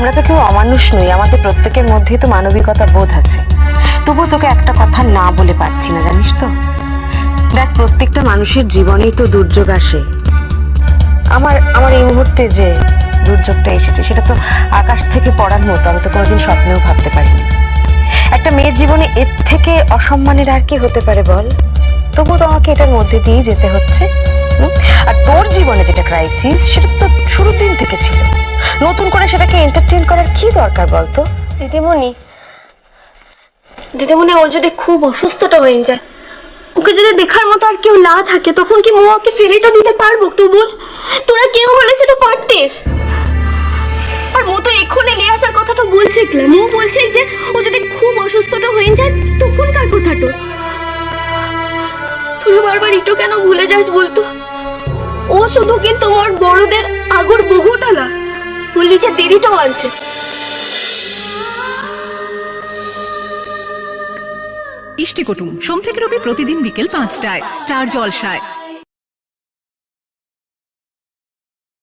আমরা তো কেউ অমানুষ নই, আমাদের প্রত্যেকের মধ্যেই তো মানবিকতা বোধ আছে। তবুও তোকে একটা কথা না বলে পারছি না, জানিস তো। দেখ, প্রত্যেকটা মানুষের জীবনেই তো দুর্যোগ আসে। আমার আমার এই মুহূর্তে যে দুর্যোগটা এসেছে সেটা তো আকাশ থেকে পড়ার মতো, আমি তো কোনোদিন স্বপ্নেও ভাবতে পারিনি। একটা মেয়ের জীবনে এর থেকে অসম্মানের আর কি হতে পারে বল? তবুও তো আমাকে এটার মধ্যে দিয়েই যেতে হচ্ছে। আর তোর জীবনে যেটা ক্রাইসিস, সেটা তো শুরুর দিন থেকে ছিল। নতুন করে সেটাকে এন্টারটেইন করার কি দরকার বলতো? দিদিমণি, দিদিমণি, ও যদি খুব অসুস্থটা হয়ে যায়, ওকে যদি দেখার মতো আর কেউ না থাকে, তখন কি মো ওকে ফেলেটা দিতে পারবো? তুই বল, তোরা কেউ হলে সেটা পারতিস। আর মো তো এক্ষুনি নিয়ে আসার কথাটা বলছে, মো বলছে যে ও যদি খুব অসুস্থটা হয়ে যায় তখন কার কথাটা? তুই বারবার একটু কেন ভুলে যাস বলতো? ও শুধু কিন্তু আমার বড়দের আগর বহুটালা, ওর নিচে দিদিটাও আনছে। ইষ্টি কুটুম সোম থেকে রবি প্রতিদিন বিকেল 5টায় স্টার জলসায়।